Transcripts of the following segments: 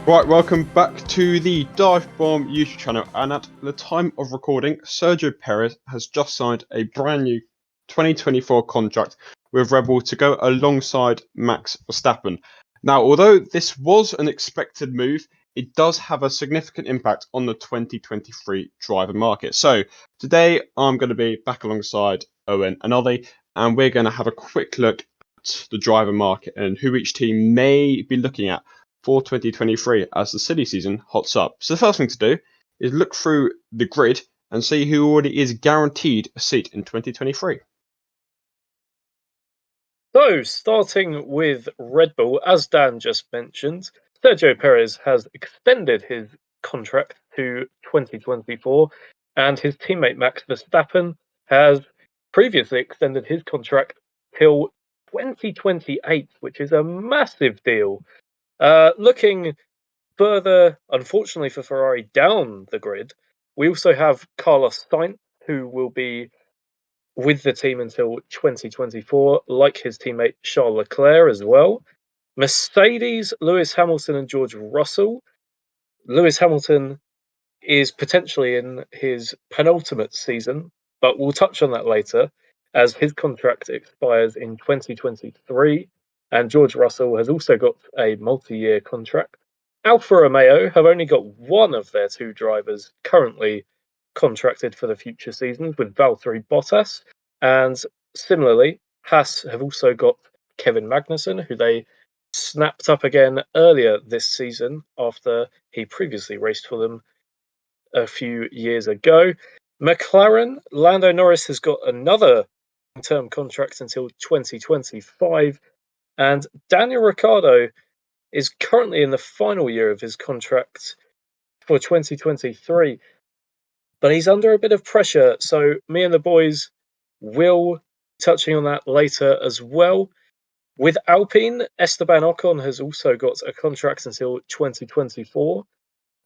Right, welcome back to the Dive Bomb YouTube channel, and at the time of recording, Sergio Perez has just signed a brand new 2024 contract with Red Bull to go alongside Max Verstappen. Now, although this was an expected move, it does have a significant impact on the 2023 driver market. So, today I'm going to be back alongside Owen and Olly, and we're going to have a quick look at the driver market and who each team may be looking at for 2023 as the silly season hots up. So the first thing to do is look through the grid and see who already is guaranteed a seat in 2023. So, starting with Red Bull, as Dan just mentioned, Sergio Perez has extended his contract to 2024, and his teammate Max Verstappen has previously extended his contract till 2028, which is a massive deal. Looking further, unfortunately for Ferrari, down the grid, we also have Carlos Sainz, who will be with the team until 2024, like his teammate Charles Leclerc as well. Mercedes, Lewis Hamilton and George Russell. Lewis Hamilton is potentially in his penultimate season, but we'll touch on that later as his contract expires in 2023, and George Russell has also got a multi-year contract. Alfa Romeo have only got one of their two drivers currently contracted for the future seasons with Valtteri Bottas, and similarly, Haas have also got Kevin Magnussen, who they snapped up again earlier this season after he previously raced for them a few years ago. McLaren, Lando Norris has got another term contract until 2025, and Daniel Ricciardo is currently in the final year of his contract for 2023, but he's under a bit of pressure. So me and the boys will touching on that later as well. With Alpine, Esteban Ocon has also got a contract until 2024.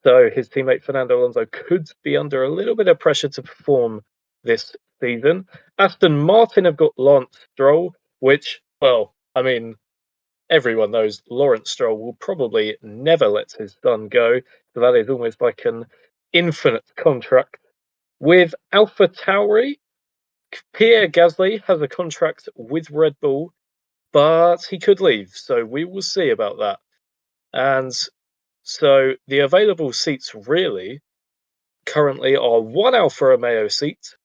So his teammate Fernando Alonso could be under a little bit of pressure to perform this season. Aston Martin have got Lance Stroll, which, well, I mean, everyone knows Lawrence Stroll will probably never let his son go. So that is almost like an infinite contract. With AlphaTauri, Pierre Gasly has a contract with Red Bull, but he could leave. So we will see about that. And so the available seats really currently are one Alfa Romeo seat,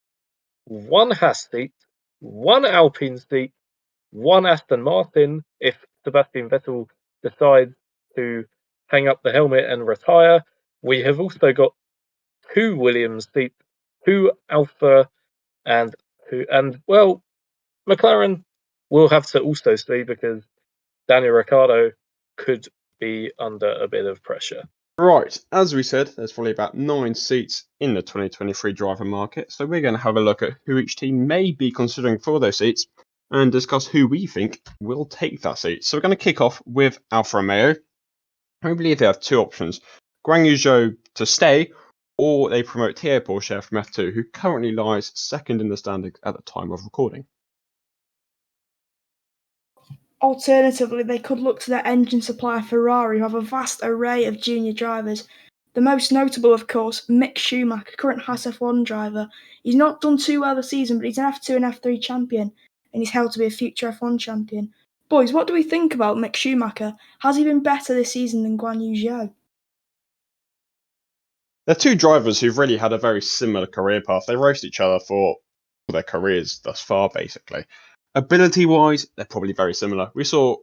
one Haas seat, one Alpine seat, one Aston Martin if Sebastian Vettel decides to hang up the helmet and retire. We have also got two Williams seats, two Alpha and well, McLaren will have to also see because Daniel Ricciardo could be under a bit of pressure. Right, as we said, there's probably about 9 seats in the 2023 driver market, so we're going to have a look at who each team may be considering for those seats and discuss who we think will take that seat. So we're going to kick off with Alfa Romeo. I believe they have two options: Guan Yu Zhou to stay, or they promote Thierry Pourchaire from F2, who currently lies second in the standings at the time of recording. Alternatively, they could look to their engine supplier Ferrari, who have a vast array of junior drivers. The most notable, of course, Mick Schumacher, current Haas F1 driver. He's not done too well this season, but he's an F2 and F3 champion, and he's held to be a future F1 champion. Boys, what do we think about Mick Schumacher? Has he been better this season than Guan Yu Zhou? They're two drivers who've really had a very similar career path. They raced each other for their careers thus far, basically. Ability-wise, they're probably very similar. We saw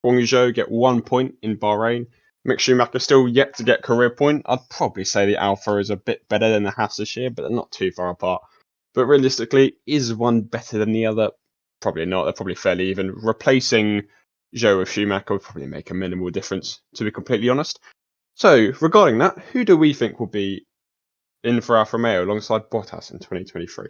Guan Yu Zhou get 1 point in Bahrain. Mick Schumacher still yet to get career point. I'd probably say the Alpha is a bit better than the Haas this year, but they're not too far apart. But realistically, is one better than the other? Probably not. They're probably fairly even. Replacing Zhou with Schumacher would probably make a minimal difference, to be completely honest. So, regarding that, who do we think will be in for Alfa Romeo alongside Bottas in 2023?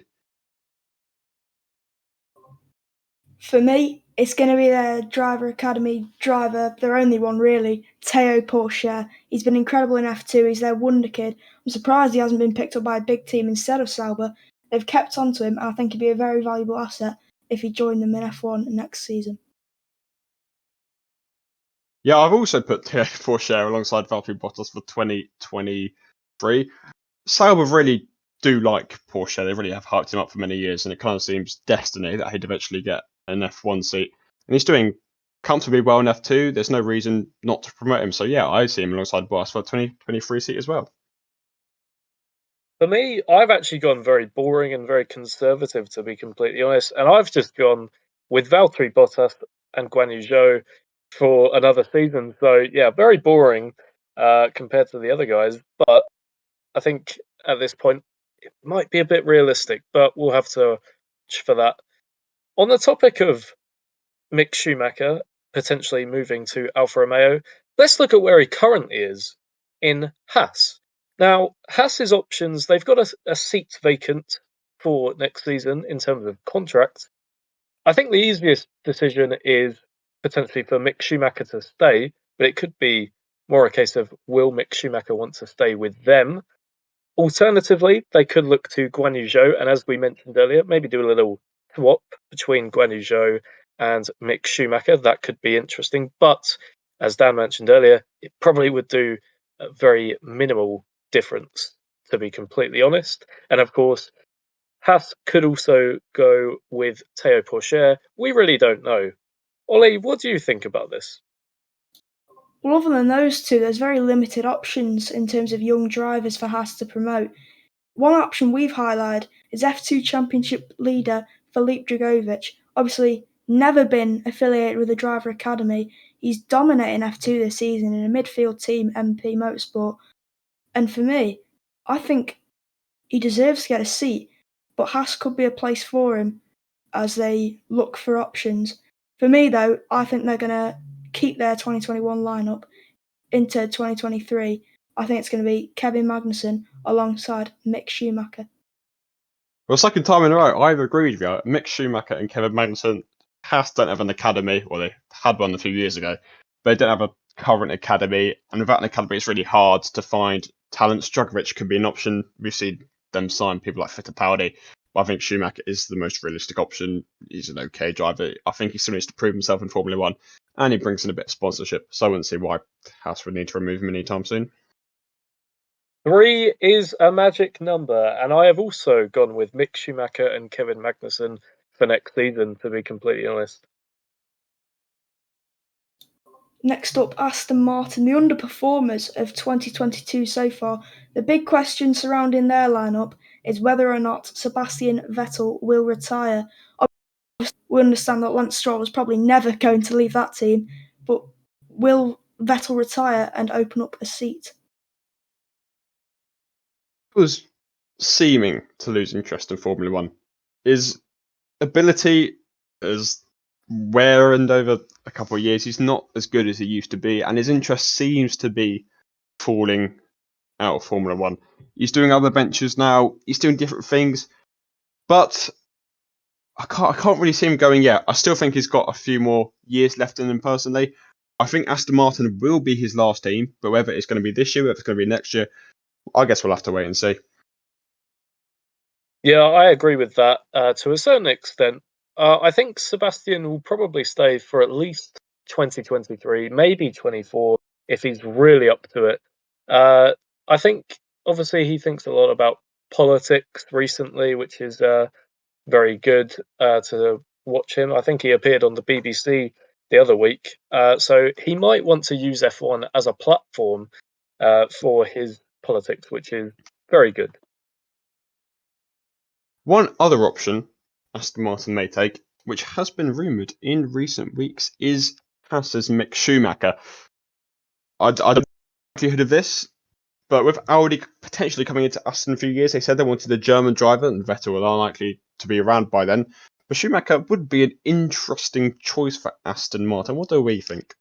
For me, it's going to be their driver academy driver, their only one really, Théo Pourchaire. He's been incredible in F2. He's their wonder kid. I'm surprised he hasn't been picked up by a big team instead of Sauber. They've kept on to him, and I think he'd be a very valuable asset if he joined them in F1 next season. Yeah, I've also put Théo Pourchaire alongside Valtteri Bottas for 2023. Sauber really do like Porsche. They really have hyped him up for many years, and it kind of seems destiny that he'd eventually get an F1 seat. And he's doing comfortably well in F2. There's no reason not to promote him. So yeah, I see him alongside Bottas for a 2023 seat as well. For me, I've actually gone very boring and very conservative, to be completely honest. And I've just gone with Valtteri Bottas and Guan Yu Zhou for another season. So yeah, very boring compared to the other guys. But I think at this point it might be a bit realistic, but we'll have to watch for that. On the topic of Mick Schumacher potentially moving to Alfa Romeo, let's look at where he currently is in Haas. Now, Haas's options, they've got a seat vacant for next season in terms of contracts. I think the easiest decision is potentially for Mick Schumacher to stay, but it could be more a case of will Mick Schumacher want to stay with them? Alternatively, they could look to Guan Yu Zhou, and as we mentioned earlier, maybe do a little swap between Guan Yu Zhou and Mick Schumacher. That could be interesting, but as Dan mentioned earlier, it probably would do a very minimal difference, to be completely honest. And of course, Haas could also go with Théo Pourchaire. We really don't know. Ollie, what do you think about this? Well, other than those two, there's very limited options in terms of young drivers for Haas to promote. One option we've highlighted is F2 Championship leader Filip Drugovich. Obviously, never been affiliated with a driver academy. He's dominating F2 this season in a midfield team, MP Motorsport. And for me, I think he deserves to get a seat, but Haas could be a place for him as they look for options. For me, though, I think they're going to keep their 2021 lineup into 2023. I think it's going to be Kevin Magnussen alongside Mick Schumacher. Well, second time in a row, I've agreed with you. Mick Schumacher and Kevin Magnussen don't have an academy, or they had one a few years ago, but they don't have a current academy, and without an academy, it's really hard to find talent. Drugovich could be an option. We've seen them sign people like Fittipaldi, but I think Schumacher is the most realistic option. He's an okay driver. I think he still needs to prove himself in Formula One, and he brings in a bit of sponsorship, so I wouldn't see why Haas would need to remove him anytime soon. 3 is a magic number, and I have also gone with Mick Schumacher and Kevin Magnussen for next season, to be completely honest. Next up, Aston Martin, the underperformers of 2022 so far. The big question surrounding their lineup is whether or not Sebastian Vettel will retire. Obviously, we understand that Lance Stroll is probably never going to leave that team, but will Vettel retire and open up a seat? Was seeming to lose interest in Formula One. His ability is wearened over a couple of years. He's not as good as he used to be, and his interest seems to be falling out of Formula One. He's doing other ventures now. He's doing different things, but I can't really see him going yet. I still think he's got a few more years left in him personally. I think Aston Martin will be his last team, but whether it's going to be this year, whether it's going to be next year, I guess we'll have to wait and see. Yeah, I agree with that to a certain extent. I think Sebastian will probably stay for at least 2023, maybe 24, if he's really up to it. I think, obviously, he thinks a lot about politics recently, which is very good to watch him. I think he appeared on the BBC the other week. So he might want to use F1 as a platform for his politics, which is very good. One other option Aston Martin may take, which has been rumoured in recent weeks, is Haas's Mick Schumacher. I don't know the likelihood of this, but with Audi potentially coming into Aston in a few years, they said they wanted a German driver, and Vettel will unlikely to be around by then. But Schumacher would be an interesting choice for Aston Martin. What do we think?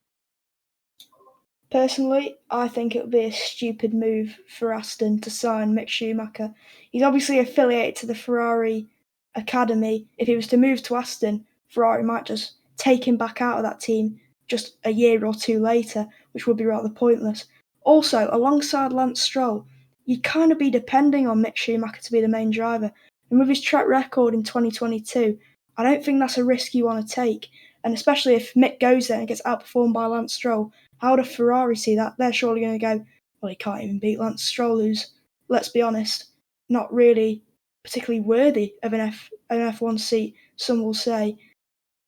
Personally, I think it would be a stupid move for Aston to sign Mick Schumacher. He's obviously affiliated to the Ferrari Academy. If he was to move to Aston, Ferrari might just take him back out of that team just a year or two later, which would be rather pointless. Also, alongside Lance Stroll, you'd kind of be depending on Mick Schumacher to be the main driver. And with his track record in 2022, I don't think that's a risk you want to take. And especially if Mick goes there and gets outperformed by Lance Stroll, How do Ferrari see that? They're surely going to go, well, he can't even beat Lance Stroll, who's, let's be honest, not really particularly worthy of an F1 seat, some will say.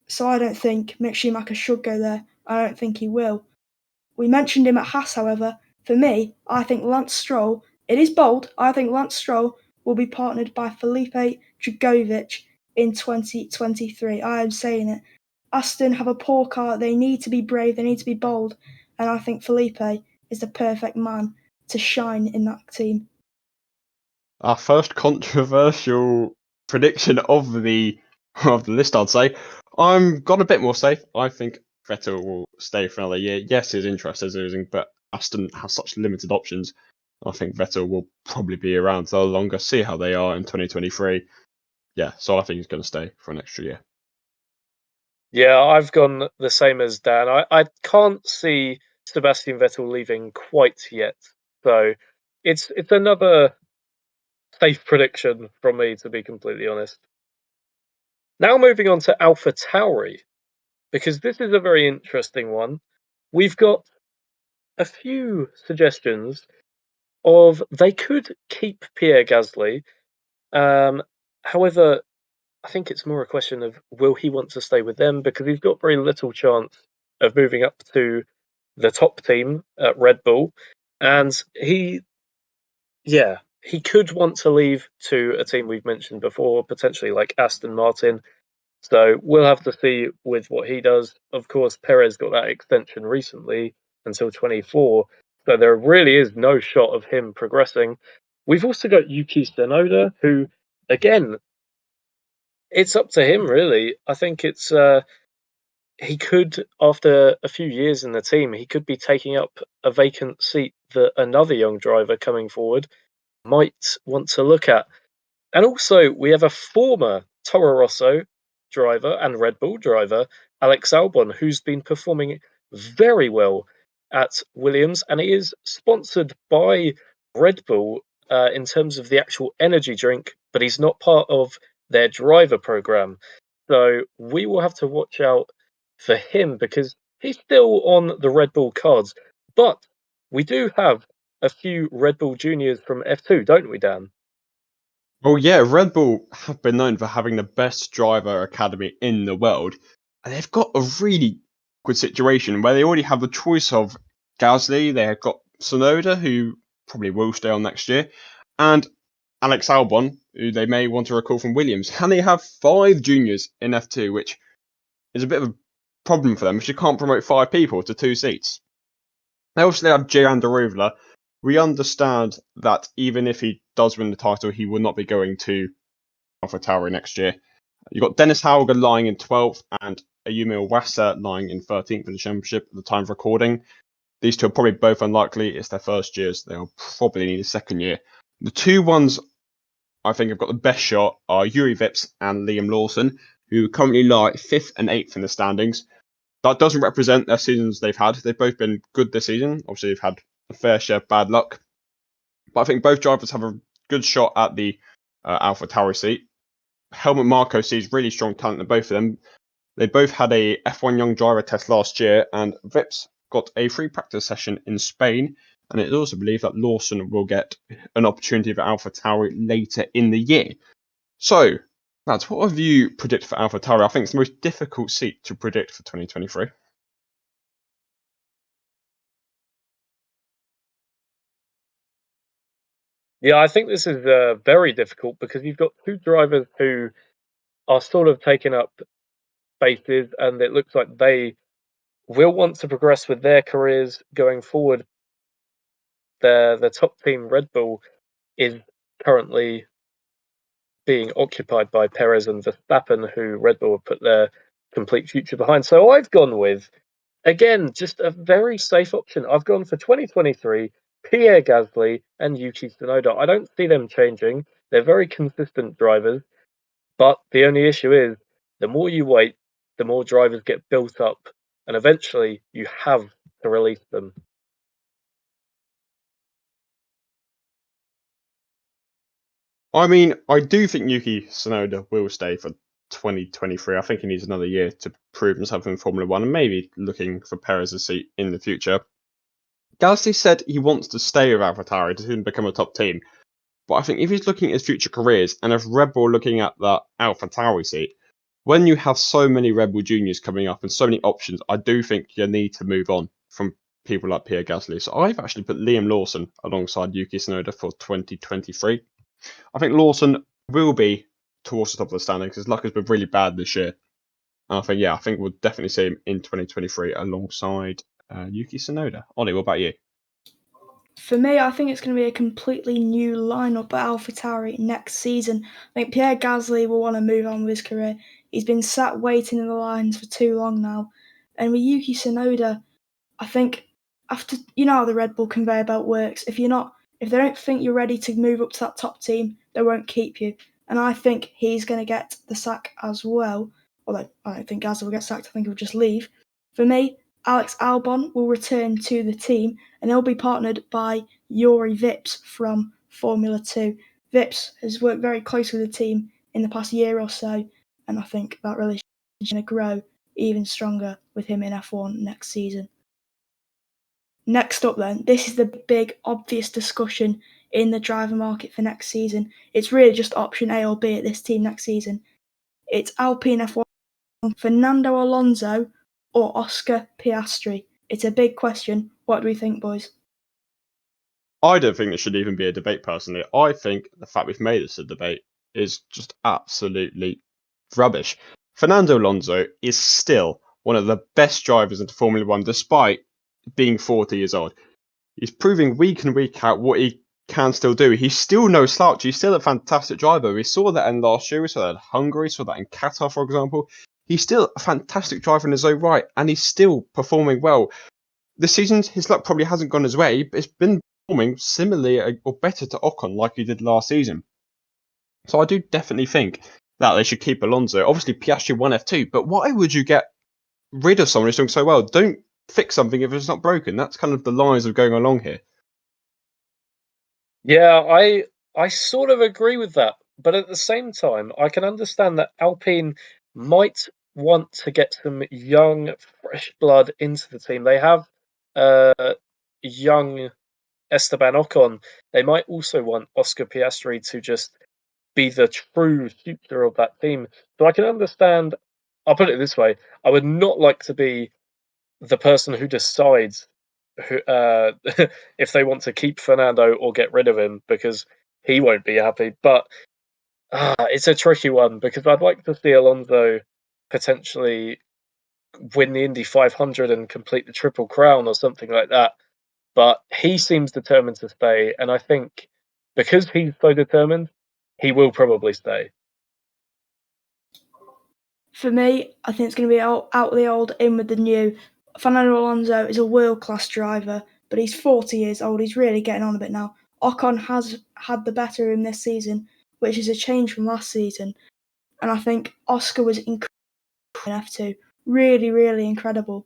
So I don't think Mick Schumacher should go there. I don't think he will. We mentioned him at Haas, however. For me, I think Lance Stroll, it is bold, I think Lance Stroll will be partnered by Felipe Drugovich in 2023. I am saying it. Aston have a poor car, they need to be brave, they need to be bold, and I think Felipe is the perfect man to shine in that team. Our first controversial prediction of the list, I'd say. I'm got a bit more safe. I think Vettel will stay for another year. Yes, his interest is losing, but Aston has such limited options. I think Vettel will probably be around so longer. See how they are in 2023. Yeah, so I think he's going to stay for an extra year. Yeah, I've gone the same as Dan. I can't see Sebastian Vettel leaving quite yet. So it's another safe prediction from me, to be completely honest. Now moving on to AlphaTauri, because this is a very interesting one. We've got a few suggestions of they could keep Pierre Gasly. However, I think it's more a question of will he want to stay with them, because he's got very little chance of moving up to the top team at Red Bull, and he could want to leave to a team we've mentioned before, potentially like Aston Martin. So we'll have to see with what he does. Of course, Perez got that extension recently until 24, so there really is no shot of him progressing. We've also got Yuki Tsunoda, who, again, it's up to him really. I think it's he could, after a few years in the team, he could be taking up a vacant seat that another young driver coming forward might want to look at. And also, we have a former Toro Rosso driver and Red Bull driver, Alex Albon, who's been performing very well at Williams, and he is sponsored by Red Bull in terms of the actual energy drink, but he's not part of their driver program. So we will have to watch out for him because he's still on the Red Bull cards. But we do have a few Red Bull juniors from F2, don't we, Dan? Well, yeah, Red Bull have been known for having the best driver academy in the world, and they've got a really good situation where they already have the choice of Gasly, they've got Sonoda, who probably will stay on next year, and Alex Albon, who they may want to recall from Williams, and they have 5 juniors in F2, which is a bit of a problem for them, because you can't promote 5 people to 2 seats. They obviously have Gian Deruvla. We understand that even if he does win the title, he will not be going to AlphaTauri next year. You've got Dennis Hauger lying in 12th and Ayumi Iwasa lying in 13th in the championship at the time of recording. These two are probably both unlikely. It's their first years. They'll probably need a second year. The 2 ones I think have got the best shot are Yuri Vips and Liam Lawson, who currently lie 5th and 8th in the standings. That doesn't represent their seasons they've had. They've both been good this season. Obviously, they've had a fair share of bad luck. But I think both drivers have a good shot at the AlphaTauri seat. Helmut Marko sees really strong talent in both of them. They both had a F1 Young Driver test last year, and Vips got a free practice session in Spain. And it is also believed that Lawson will get an opportunity for AlphaTauri later in the year. So, lads, what have you predicted for AlphaTauri? I think it's the most difficult seat to predict for 2023. Yeah, I think this is very difficult because you've got 2 drivers who are sort of taking up spaces, and it looks like they will want to progress with their careers going forward. The top team, Red Bull, is currently being occupied by Perez and Verstappen, who Red Bull have put their complete future behind. So I've gone with, again, just a very safe option. I've gone for 2023, Pierre Gasly and Yuki Tsunoda. I don't see them changing. They're very consistent drivers. But the only issue is the more you wait, the more drivers get built up, and eventually you have to release them. I mean, I do think Yuki Tsunoda will stay for 2023. I think he needs another year to prove himself in Formula One and maybe looking for Perez's seat in the future. Gasly said he wants to stay with AlphaTauri to soon become a top team. But I think if he's looking at his future careers and if Red Bull looking at that AlphaTauri seat, when you have so many Red Bull juniors coming up and so many options, I do think you need to move on from people like Pierre Gasly. So I've actually put Liam Lawson alongside Yuki Tsunoda for 2023. I think Lawson will be towards the top of the standings. His luck has been really bad this year. And I think we'll definitely see him in 2023 alongside Yuki Tsunoda. Ollie, what about you? For me, I think it's going to be a completely new lineup at AlphaTauri next season. I think Pierre Gasly will want to move on with his career. He's been sat waiting in the lines for too long now. And with Yuki Tsunoda, I think after how the Red Bull conveyor belt works, if they don't think you're ready to move up to that top team, they won't keep you. And I think he's going to get the sack as well. Although I don't think Gasly will get sacked, I think he'll just leave. For me, Alex Albon will return to the team and he'll be partnered by Juri Vips from Formula 2. Vips has worked very closely with the team in the past year or so, and I think that relationship is going to grow even stronger with him in F1 next season. Next up then, this is the big obvious discussion in the driver market for next season. It's really just option A or B at this team next season. It's Alpine F1, Fernando Alonso or Oscar Piastri. It's a big question. What do we think, boys? I don't think there should even be a debate personally. I think the fact we've made this a debate is just absolutely rubbish. Fernando Alonso is still one of the best drivers into Formula One despite being 40 years old. He's proving week in, week out what he can still do. He's still no slouch. He's still a fantastic driver. We saw that in last year. We saw that in Hungary. We saw that in Qatar, for example. He's still a fantastic driver in his own right, and he's still performing well. This season, his luck probably hasn't gone his way, but it's been performing similarly or better to Ocon like he did last season. So I do definitely think that they should keep Alonso. Obviously, Piastri won F2, but why would you get rid of someone who's doing so well? Don't fix something if it's not broken. That's kind of the lines of going along here. Yeah, I sort of agree with that, but at the same time, I can understand that Alpine might want to get some young, fresh blood into the team. They have young Esteban Ocon. They might also want Oscar Piastri to just be the true future of that team. So I can understand. I'll put it this way: I would not like to be the person who decides who, if they want to keep Fernando or get rid of him because he won't be happy. But it's a tricky one because I'd like to see Alonso potentially win the Indy 500 and complete the Triple Crown or something like that. But he seems determined to stay, and I think because he's so determined, he will probably stay. For me, I think it's going to be out with the old, in with the new. Fernando Alonso is a world-class driver, but he's 40 years old. He's really getting on a bit now. Ocon has had the better of him this season, which is a change from last season. And I think Oscar was incredible in F2. Really, really incredible.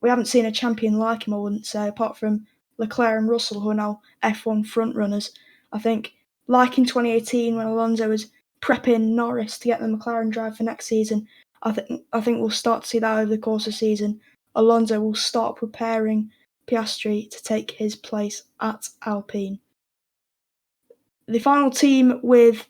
We haven't seen a champion like him, I wouldn't say, apart from Leclerc and Russell, who are now F1 frontrunners. I think, like in 2018 when Alonso was prepping Norris to get the McLaren drive for next season, I think we'll start to see that over the course of the season. Alonso will start preparing Piastri to take his place at Alpine. The final team with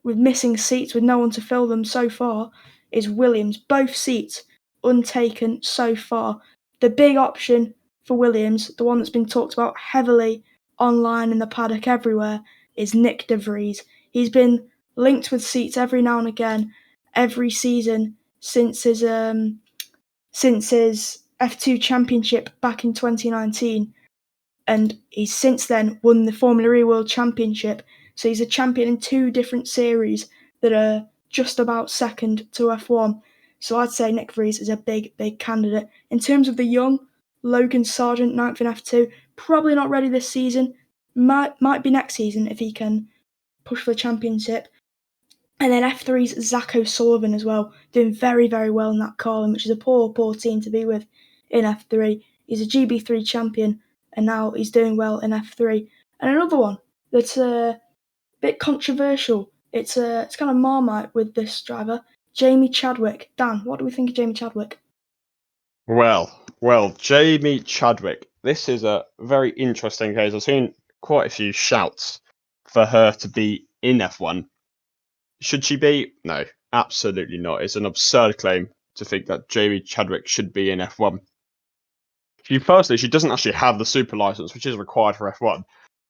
missing seats, with no one to fill them so far, is Williams. Both seats untaken so far. The big option for Williams, the one that's been talked about heavily online in the paddock everywhere, is Nick de Vries. He's been linked with seats every now and again, every season since his F2 championship back in 2019, and he's since then won the Formula E World Championship. So he's a champion in 2 different series that are just about second to F1. So I'd say Nick Vries is a big, big candidate. In terms of the young, Logan Sargent, 9th in F2, probably not ready this season. Might be next season if he can push for the championship. And then F3's Zach O'Sullivan as well, doing very, very well in that Carlin, which is a poor, poor team to be with in F3. He's a GB3 champion, and now he's doing well in F3. And another one that's a bit controversial It's kind of Marmite with this driver, Jamie Chadwick. Dan, what do we think of Jamie Chadwick? Well, Jamie Chadwick. This is a very interesting case. I've seen quite a few shouts for her to be in F1. Should she be? No, absolutely not. It's an absurd claim to think that Jamie Chadwick should be in F1. She doesn't actually have the super license, which is required for F1.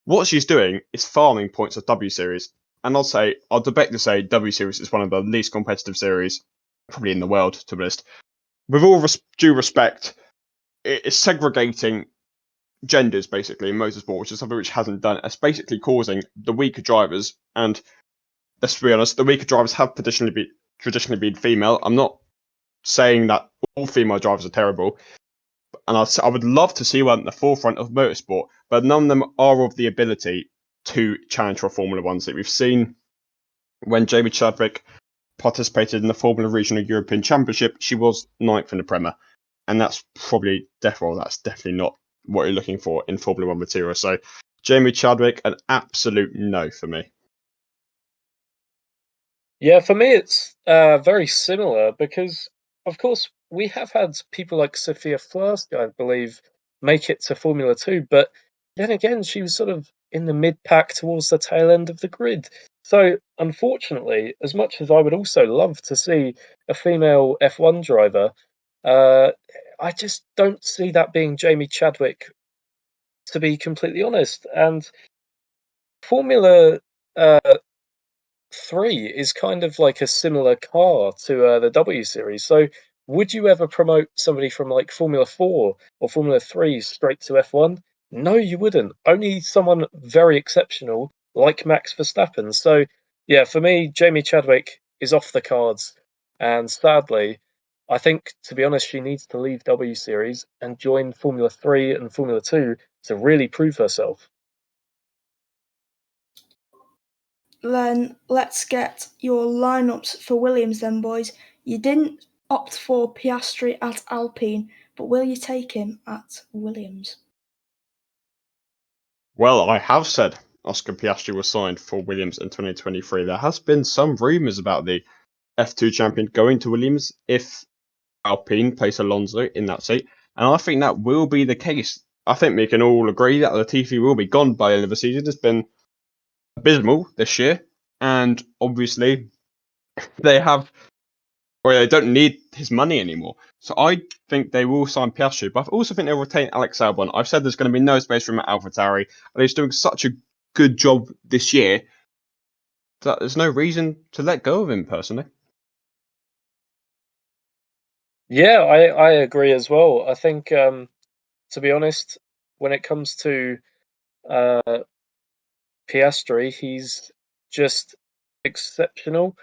What she's doing is farming points at W Series. And I'll debate to say W Series is one of the least competitive series probably in the world, to be honest. With all due respect, it's segregating genders basically in motorsport, which is something which hasn't done. It's basically causing the weaker drivers, and let's be honest, the weaker drivers have traditionally been female. I'm not saying that all female drivers are terrible, and I would love to see one at the forefront of motorsport, but none of them are of the ability to challenge for a Formula One seat. We've seen when Jamie Chadwick participated in the Formula Regional European Championship, she was 9th in the Premier, and that's definitely not what you're looking for in Formula One material. So Jamie Chadwick, an absolute no for me. Yeah, for me it's very similar because, of course, we have had people like Sophia Flask, I believe, make it to Formula 2, but then again, she was sort of in the mid-pack towards the tail end of the grid. So, unfortunately, as much as I would also love to see a female F1 driver, uh, I just don't see that being Jamie Chadwick, to be completely honest. And Formula uh, 3 is kind of like a similar car to the W Series. So, would you ever promote somebody from like Formula 4 or Formula 3 straight to F1? No, you wouldn't. Only someone very exceptional like Max Verstappen. So, yeah, for me, Jamie Chadwick is off the cards. And sadly, I think, to be honest, she needs to leave W Series and join Formula 3 and Formula 2 to really prove herself. Then let's get your lineups for Williams then, boys. You didn't opt for Piastri at Alpine, but will you take him at Williams? Well, I have said Oscar Piastri was signed for Williams in 2023. There has been some rumours about the F2 champion going to Williams if Alpine place Alonso in that seat, and I think that will be the case. I think we can all agree that Latifi will be gone by the end of the season. It's been abysmal this year, and obviously they don't need his money anymore. So I think they will sign Piastri, but I also think they'll retain Alex Albon. I've said there's going to be no space for him at AlphaTauri, and he's doing such a good job this year that there's no reason to let go of him personally. Yeah, I agree as well. I think, to be honest, when it comes to uh, Piastri, he's just exceptional,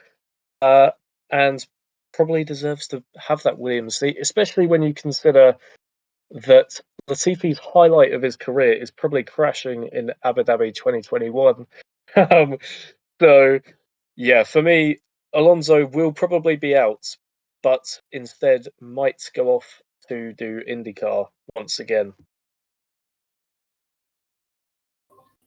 uh, and probably deserves to have that Williams seat, especially when you consider that Latifi's highlight of his career is probably crashing in Abu Dhabi 2021. Um, so, yeah, for me, Alonso will probably be out, but instead might go off to do IndyCar once again.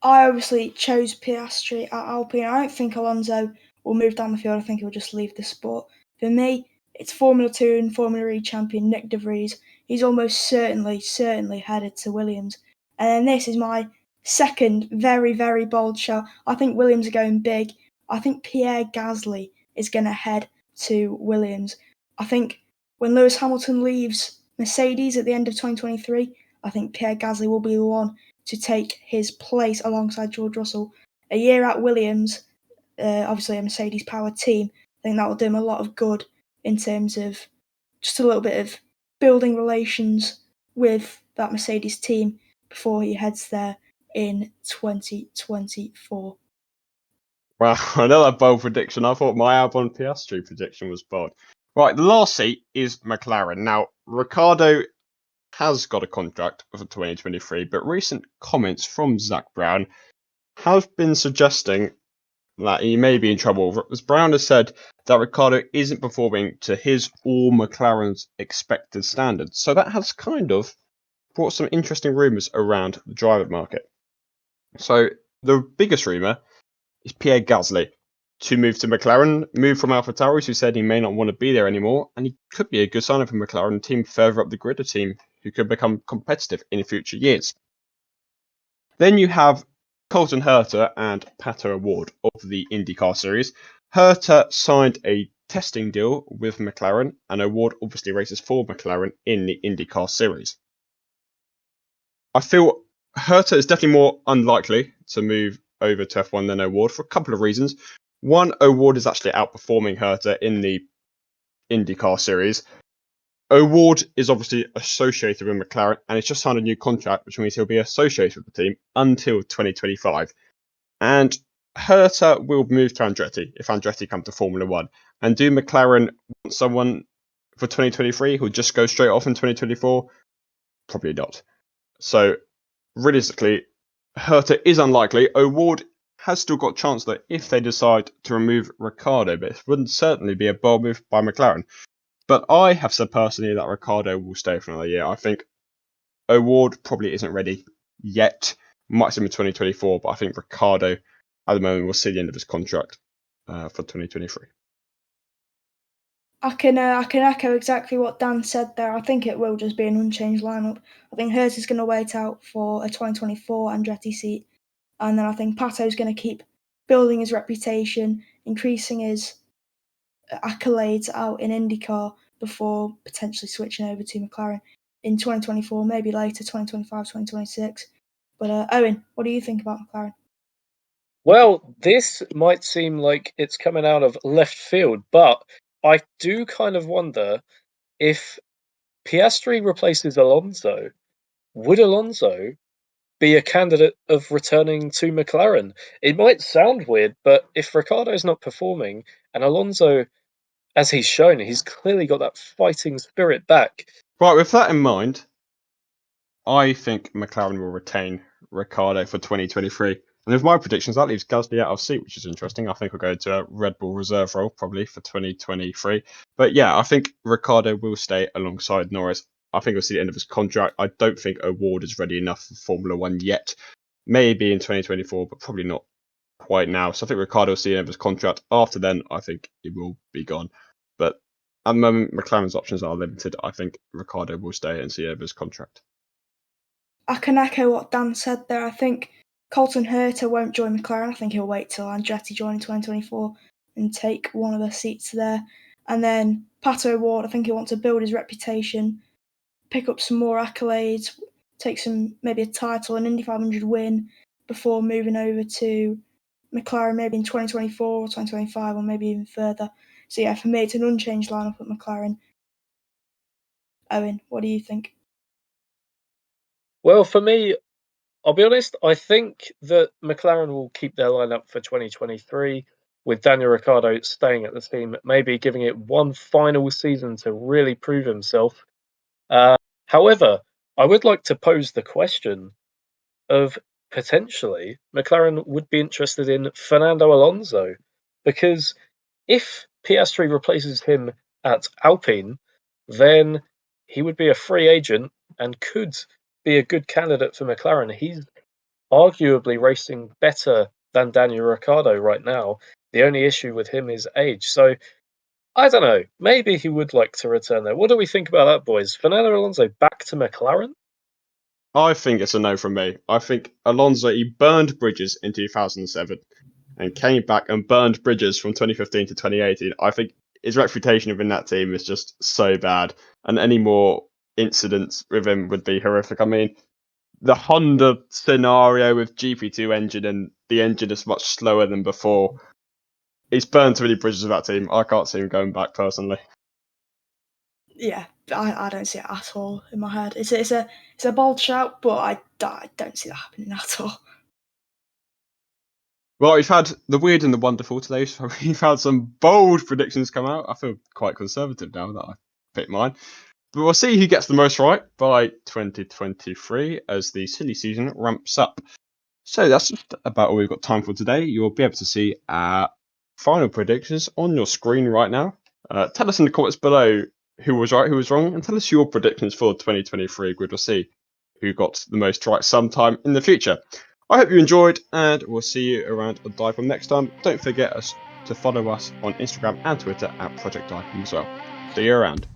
I obviously chose Piastri at Alpine. I don't think Alonso will move down the field. I think he'll just leave the sport. For me, it's Formula 2 and Formula E champion Nick De Vries. He's almost certainly headed to Williams. And then this is my second very, very bold shout. I think Williams are going big. I think Pierre Gasly is going to head to Williams. I think when Lewis Hamilton leaves Mercedes at the end of 2023, I think Pierre Gasly will be the one to take his place alongside George Russell. A year at Williams, obviously a Mercedes powered team, I think that will do him a lot of good in terms of just a little bit of building relations with that Mercedes team before he heads there in 2024. Well, another bold prediction. I thought my Albon Piastri prediction was bold. Right, the last seat is McLaren. Now, Ricciardo has got a contract for 2023, but recent comments from Zach Brown have been suggesting that he may be in trouble. As Brown has said that Ricciardo isn't performing to his or McLaren's expected standards. So that has kind of brought some interesting rumours around the driver market. So the biggest rumour is Pierre Gasly. to move to McLaren, move from AlphaTauri, who said he may not want to be there anymore, and he could be a good signing for McLaren, a team further up the grid, a team who could become competitive in future years. Then you have Colton Herta and Pato O'Ward of the IndyCar series. Herta signed a testing deal with McLaren, and O'Ward obviously races for McLaren in the IndyCar series. I feel Herta is definitely more unlikely to move over to F1 than O'Ward for a couple of reasons. One, O'Ward is actually outperforming Herta in the IndyCar series. O'Ward is obviously associated with McLaren, and he's just signed a new contract, which means he'll be associated with the team until 2025. And Herta will move to Andretti if Andretti come to Formula One. And do McLaren want someone for 2023 who'll just go straight off in 2024? Probably not. So, realistically, Herta is unlikely. O'Ward has still got a chance that if they decide to remove Ricciardo, but it wouldn't certainly be a bold move by McLaren. But I have said personally that Ricciardo will stay for another year. I think O'Ward probably isn't ready yet. Maximum 2024, but I think Ricciardo at the moment will see the end of his contract for 2023. I can echo exactly what Dan said there. I think it will just be an unchanged lineup. I think Herta's going to wait out for a 2024 Andretti seat, and then I think Pato's going to keep building his reputation, increasing his accolades out in IndyCar before potentially switching over to McLaren in 2024, maybe later, 2025, 2026. But Owen, what do you think about McLaren? Well, this might seem like it's coming out of left field, but I do kind of wonder if Piastri replaces Alonso, would Alonso be a candidate of returning to McLaren? It might sound weird, but if Ricciardo's not performing and Alonso, as he's shown, he's clearly got that fighting spirit back. Right, with that in mind, I think McLaren will retain Ricciardo for 2023. And with my predictions, that leaves Gasly out of seat, which is interesting. I think we'll go to a Red Bull reserve role probably for 2023. But yeah, I think Ricciardo will stay alongside Norris. I think we'll see the end of his contract. I don't think O'Ward is ready enough for Formula One yet. Maybe in 2024, but probably not quite now. So I think Ricciardo will see the end of his contract. After then, I think he will be gone. But at the moment, McLaren's options are limited. I think Ricciardo will stay and see the end of his contract. I can echo what Dan said there. I think Colton Herta won't join McLaren. I think he'll wait till Andretti join in 2024 and take one of the seats there. And then Pato O'Ward, I think he wants to build his reputation, pick up some more accolades, take some, maybe a title, an Indy 500 win before moving over to McLaren maybe in 2024 or 2025 or maybe even further. So yeah, for me, it's an unchanged lineup at McLaren. Owen, what do you think? Well, for me, I'll be honest, I think that McLaren will keep their lineup for 2023 with Daniel Ricciardo staying at the team, maybe giving it one final season to really prove himself. However, I would like to pose the question of potentially McLaren would be interested in Fernando Alonso, because if Piastri replaces him at Alpine, then he would be a free agent and could be a good candidate for McLaren. He's arguably racing better than Daniel Ricciardo right now. The only issue with him is age. So I don't know. Maybe he would like to return there. What do we think about that, boys? Fernando Alonso back to McLaren? I think it's a no from me. I think Alonso, he burned bridges in 2007 and came back and burned bridges from 2015 to 2018. I think his reputation within that team is just so bad, and any more incidents with him would be horrific. I mean, the Honda scenario with GP2 engine and the engine is much slower than before. He's burned too many bridges with that team. I can't see him going back personally. Yeah, I don't see it at all in my head. It's a bold shout, but I don't see that happening at all. Well, we've had the weird and the wonderful today, so we've had some bold predictions come out. I feel quite conservative now that I picked mine. But we'll see who gets the most right by 2023 as the silly season ramps up. So that's just about all we've got time for today. You'll be able to see our final predictions on your screen right now. Tell us in the comments below who was right, who was wrong, and tell us your predictions for the 2023 grid. We'll see who got the most right sometime in the future. I hope you enjoyed, and we'll see you around the dive bomb next time. Don't forget us to follow us on Instagram and Twitter at Project Icon as well. See you around.